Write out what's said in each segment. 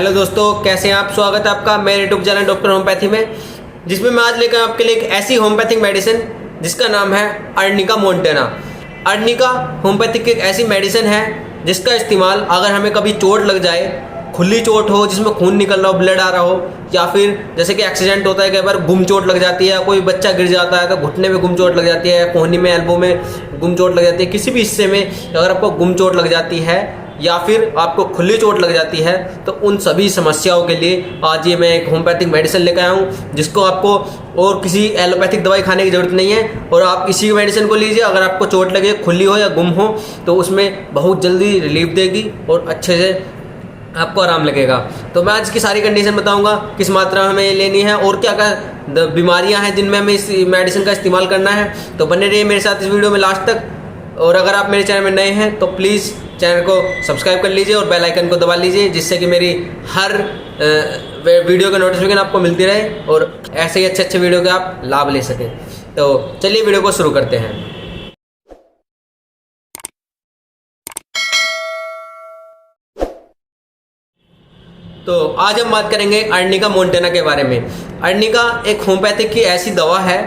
Hello दोस्तों, कैसे हैं आप। स्वागत है आपका मेरे यूट्यूब चैनल डॉक्टर होम्योपैथी में, जिसमें मैं आज लेकर आपके लिए एक ऐसी होम्योपैथिक मेडिसिन जिसका नाम है अर्निका मोंटेना। अर्निका होम्योपैथिक एक ऐसी मेडिसिन है जिसका इस्तेमाल अगर हमें कभी चोट लग जाए, खुली चोट हो जिसमें खून निकल रहा हो, ब्लड आ रहा हो, या फिर जैसे कि एक्सीडेंट होता है, कई बार गुम चोट लग जाती है, कोई बच्चा गिर जाता है तो घुटने में गुम चोट लग जाती है, कोहनी में, एल्बो में गुम चोट लग जाती है, किसी भी हिस्से में अगर आपको गुम चोट लग जाती है या फिर आपको खुली चोट लग जाती है तो उन सभी समस्याओं के लिए आज ये मैं एक होम्योपैथिक मेडिसिन लेकर आया हूँ, जिसको आपको और किसी एलोपैथिक दवाई खाने की ज़रूरत नहीं है और आप इसी मेडिसिन को लीजिए। अगर आपको चोट लगे, खुली हो या गुम हो, तो उसमें बहुत जल्दी रिलीफ देगी और अच्छे से आपको आराम लगेगा। तो मैं आज की सारी कंडीशन बताऊंगा, किस मात्रा में हमें लेनी है और क्या क्या बीमारियां हैं जिनमें हमें इस मेडिसिन का इस्तेमाल करना है। तो बने रहिए मेरे साथ इस वीडियो में लास्ट तक। और अगर आप मेरे चैनल में नए हैं तो प्लीज़ चैनल को सब्सक्राइब कर लीजिए और बेल आइकन को दबा लीजिए, जिससे कि मेरी हर वीडियो का नोटिफिकेशन आपको मिलती रहे और ऐसे ही अच्छे अच्छे वीडियो का आप लाभ ले सकें। तो चलिए वीडियो को शुरू करते हैं। तो आज हम बात करेंगे अर्निका मोंटेना के बारे में। अर्निका एक होम्योपैथिक की ऐसी दवा है,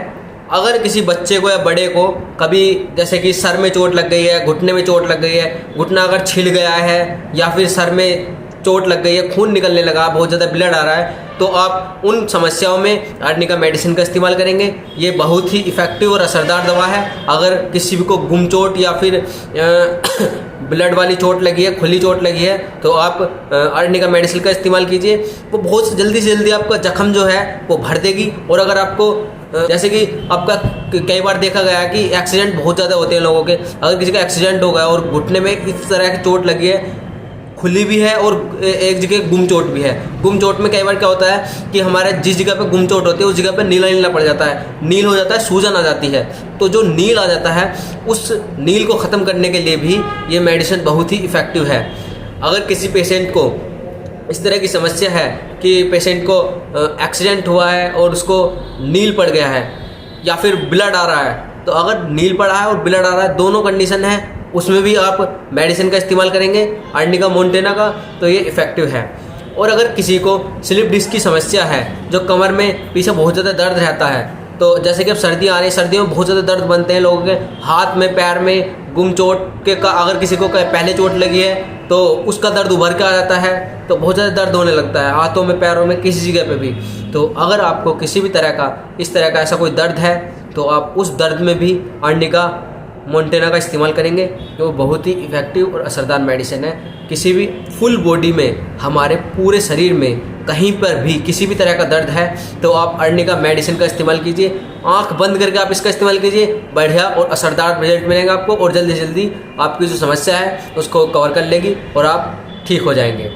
अगर किसी बच्चे को या बड़े को कभी जैसे कि सर में चोट लग गई है, घुटने में चोट लग गई है, घुटना अगर छिल गया है या फिर सर में चोट लग गई है, खून निकलने लगा, बहुत ज़्यादा ब्लड आ रहा है, तो आप उन समस्याओं में अर्निका मेडिसिन का इस्तेमाल करेंगे। ये बहुत ही इफ़ेक्टिव और असरदार दवा है। अगर किसी भी को गुम चोट या फिर ब्लड वाली चोट लगी है, खुली चोट लगी है, तो आप अर्निका मेडिसिन का इस्तेमाल कीजिए। वो बहुत जल्दी से जल्दी आपका जख्म जो है वो भर देगी। और अगर आपको जैसे कि आपका कई बार देखा गया है कि एक्सीडेंट बहुत ज़्यादा होते हैं लोगों के, अगर किसी का एक्सीडेंट हो गया और घुटने में इस तरह की चोट लगी है, खुली भी है और एक जगह गुम चोट भी है। गुम चोट में कई बार क्या होता है कि हमारे जिस जगह पे गुम चोट होती है उस जगह पे नीला नीला पड़ जाता है, नील हो जाता है, सूजन आ जाती है। तो जो नील आ जाता है उस नील को ख़त्म करने के लिए भी ये मेडिसिन बहुत ही इफ़ेक्टिव है। अगर किसी पेशेंट को इस तरह की समस्या है कि पेशेंट को एक्सीडेंट हुआ है और उसको नील पड़ गया है या फिर ब्लड आ रहा है, तो अगर नील पड़ा है और ब्लड आ रहा है, दोनों कंडीशन है, उसमें भी आप मेडिसिन का इस्तेमाल करेंगे अर्निका मोंटेना का, तो ये इफ़ेक्टिव है। और अगर किसी को स्लिप डिस्क की समस्या है, जो कमर में पीछे बहुत ज़्यादा दर्द रहता है, तो जैसे कि अब सर्दियाँ आ रही हैं, सर्दियों में बहुत ज़्यादा दर्द बनते हैं लोगों के हाथ में, पैर में, गुम चोट के का अगर किसी को पहले चोट लगी है तो उसका दर्द उभर के आ जाता है, तो बहुत ज़्यादा दर्द होने लगता है हाथों में, पैरों में, किसी जगह पे भी। तो अगर आपको किसी भी तरह का इस तरह का ऐसा कोई दर्द है तो आप उस दर्द में भी अर्निका मोंटेना का इस्तेमाल करेंगे, जो बहुत ही इफ़ेक्टिव और असरदार मेडिसिन है। किसी भी फुल बॉडी में, हमारे पूरे शरीर में कहीं पर भी किसी भी तरह का दर्द है तो आप अर्निका मेडिसिन का इस्तेमाल कीजिए। आंख बंद करके आप इसका इस्तेमाल कीजिए, बढ़िया और असरदार रिजल्ट मिलेगा आपको और जल्दी से जल्दी आपकी जो समस्या है उसको कवर कर लेगी और आप ठीक हो जाएंगे।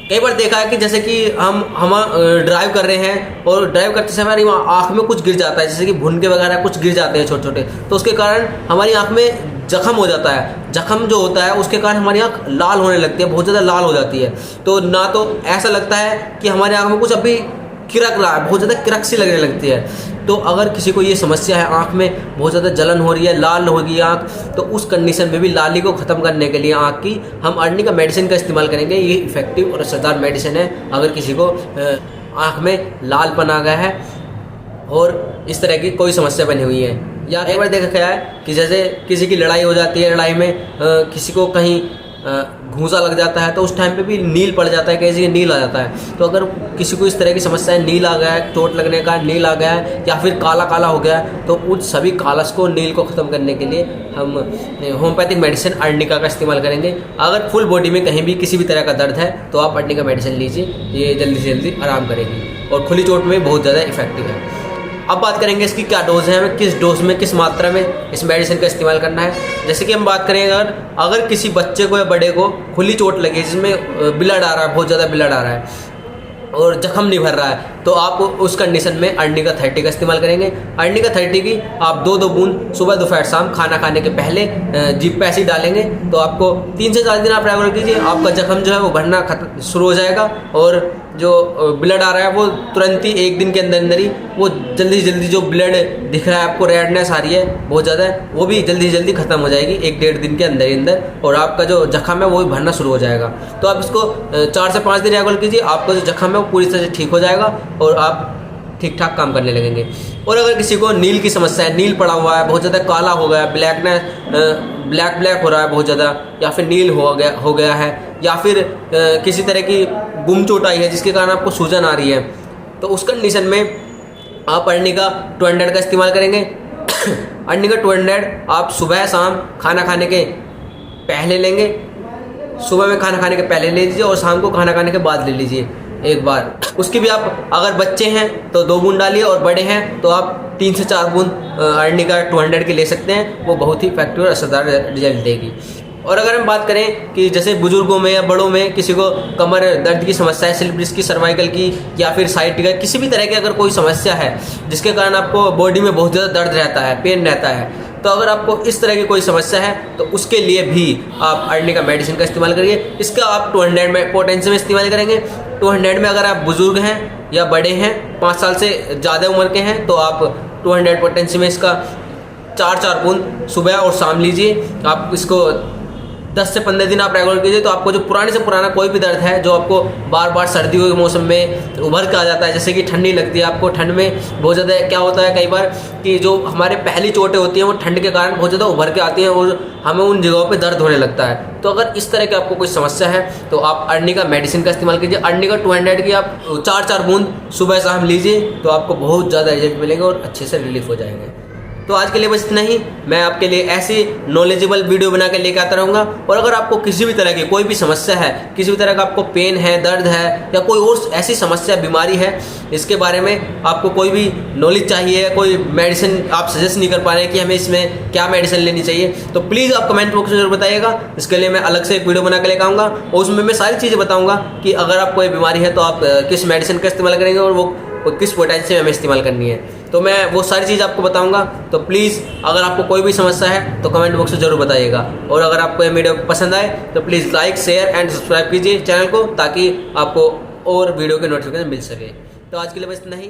कई बार देखा है कि जैसे कि हम ड्राइव कर रहे हैं और ड्राइव करते समय हमारी आँख में कुछ गिर जाता है, जैसे कि भुनके वगैरह कुछ गिर जाते हैं छोटे छोटे, तो उसके कारण हमारी आँख में जख्म हो जाता है। जख्म जो होता है उसके कारण हमारी आँख लाल होने लगती है, बहुत ज़्यादा लाल हो जाती है। तो ना तो ऐसा लगता है कि हमारी आँख में कुछ अभी किरक रहा है, बहुत ज़्यादा किरक सी लगने लगती है। तो अगर किसी को ये समस्या है, आँख में बहुत ज़्यादा जलन हो रही है, लाल हो गई है आँख, तो उस कंडीशन में भी लाली को ख़त्म करने के लिए आँख की हम अर्निका मेडिसिन का इस्तेमाल करेंगे। ये इफ़ेक्टिव और असरदार मेडिसिन है। अगर किसी को आँख में लालपन आ गया है और इस तरह की कोई समस्या बनी हुई है, या एक बार देखा गया है कि जैसे किसी की लड़ाई हो जाती है, लड़ाई में किसी को कहीं घूंसा लग जाता है तो उस टाइम पे भी नील पड़ जाता है, कैसे नील आ जाता है। तो अगर किसी को इस तरह की समस्या है, नील आ गया है, चोट लगने का नील आ गया है या फिर काला काला हो गया है, तो उन सभी कालस को, नील को ख़त्म करने के लिए हम होम्योपैथिक मेडिसिन अर्निका का इस्तेमाल करेंगे। अगर फुल बॉडी में कहीं भी किसी भी तरह का दर्द है तो आप अर्निका मेडिसिन लीजिए, ये जल्दी से जल्दी आराम करेगी और खुली चोट में बहुत ज़्यादा इफेक्टिव है। अब बात करेंगे इसकी क्या डोज है, हमें किस डोज में, किस मात्रा में इस मेडिसिन का इस्तेमाल करना है। जैसे कि हम बात करेंगे अगर किसी बच्चे को या बड़े को खुली चोट लगी है जिसमें ब्लड आ रहा है, बहुत ज़्यादा ब्लड आ रहा है और जख्म नहीं भर रहा है, तो आप उस कंडीशन में अर्निका 30 का इस्तेमाल करेंगे। अर्निका 30 की आप 2-2 बूंद सुबह, दोपहर, शाम खाना खाने के पहले जीभ पे ऐसे डालेंगे तो आपको 3 से 4 दिन आप रेगुलर कीजिए, आपका जख्म जो है वो भरना शुरू हो जाएगा और जो ब्लड आ रहा है वो तुरंत ही 1 दिन के अंदर अंदर ही वो जल्दी जल्दी जो ब्लड दिख रहा है आपको, रेडनेस आ रही है बहुत ज़्यादा, वो भी जल्दी जल्दी ख़त्म हो जाएगी 1-1.5 दिन के अंदर ही अंदर, और आपका जो जख्म है वो भी भरना शुरू हो जाएगा। तो आप इसको 4 से 5 दिन रेगुलर कीजिए, आपका जो जख्म है वो पूरी तरह से ठीक हो जाएगा और आप ठीक ठाक काम करने लगेंगे। और अगर किसी को नील की समस्या है, नील पड़ा हुआ है, बहुत ज़्यादा काला हो गया है, ब्लैक हो रहा है बहुत ज़्यादा, या फिर नील हो गया है, या फिर किसी तरह की गुम चोट आई है जिसके कारण आपको सूजन आ रही है, तो उस कंडीशन में आप अर्निका 200 का इस्तेमाल करेंगे। अर्निका 200 आप सुबह शाम खाना खाने के पहले लेंगे, सुबह में खाना खाने के पहले ले लीजिए और शाम को खाना खाने के बाद ले लीजिए एक बार। उसकी भी आप अगर बच्चे हैं तो 2 बूंद डालिए और बड़े हैं तो आप 3 से 4 बूंद अर्निका 200 के ले सकते हैं, वो बहुत ही इफेक्टिव और असरदार रिजल्ट देगी। और अगर हम बात करें कि जैसे बुजुर्गों में या बड़ों में किसी को कमर दर्द की समस्या है, स्लिप डिस्क की, सर्वाइकल की, या फिर साइटिका, किसी भी तरह की अगर कोई समस्या है जिसके कारण आपको बॉडी में बहुत ज़्यादा दर्द रहता है, पेन रहता है, तो अगर आपको इस तरह की कोई समस्या है तो उसके लिए भी आप अर्निका मेडिसिन का इस्तेमाल करिए। इसका आप 200 में पोटेंशियम में इस्तेमाल करेंगे। 200 में अगर आप बुजुर्ग हैं या बड़े हैं, 5 साल से ज़्यादा उम्र के हैं, तो आप 200 पोटेंशियम में इसका 4-4 बूंद सुबह और शाम लीजिए। आप इसको 10 से 15 दिन आप रेगुलर कीजिए, तो आपको जो पुराने से पुराना कोई भी दर्द है जो आपको बार बार सर्दियों के मौसम में उभर के आ जाता है, जैसे कि ठंडी लगती है आपको, ठंड में बहुत ज़्यादा क्या होता है कई बार कि जो हमारे पहली चोटें होती हैं वो ठंड के कारण बहुत ज़्यादा उभर के आती हैं और हमें उन जगहों पे दर्द होने लगता है। तो अगर इस तरह की आपको कोई समस्या है तो आप अर्निका मेडिसिन का इस्तेमाल कीजिए। अर्निका 200 की आप 4-4 बूंद सुबह शाम लीजिए, तो आपको बहुत ज़्यादा रिजल्ट मिलेंगे और अच्छे से रिलीफ हो जाएंगे। तो आज के लिए बस इतना ही। मैं आपके लिए ऐसी नॉलेजेबल वीडियो बना के लेकर आता रहूँगा। और अगर आपको किसी भी तरह की कोई भी समस्या है, किसी भी तरह का आपको पेन है, दर्द है, या कोई और ऐसी समस्या, बीमारी है, इसके बारे में आपको कोई भी नॉलेज चाहिए, कोई मेडिसिन आप सजेस्ट नहीं कर पा रहे हैं कि हमें इसमें क्या मेडिसिन लेनी चाहिए, तो प्लीज़ आप कमेंट बॉक्स में जरूर बताइएगा। इसके लिए मैं अलग से एक वीडियो बना के लेकर आऊँगा और उसमें मैं सारी चीज़ें बताऊँगा कि अगर आपको कोई बीमारी है तो आप किस मेडिसिन का इस्तेमाल करेंगे और वो किस पोटेंशियम हमें इस्तेमाल करनी है, तो मैं वो सारी चीज़ आपको बताऊंगा। तो प्लीज़ अगर आपको कोई भी समस्या है तो कमेंट बॉक्स में ज़रूर बताइएगा। और अगर आपको ये वीडियो पसंद आए तो please like, share and subscribe कीजिए चैनल को, ताकि आपको और वीडियो के नोटिफिकेशन मिल सके। तो आज के लिए बस इतना ही।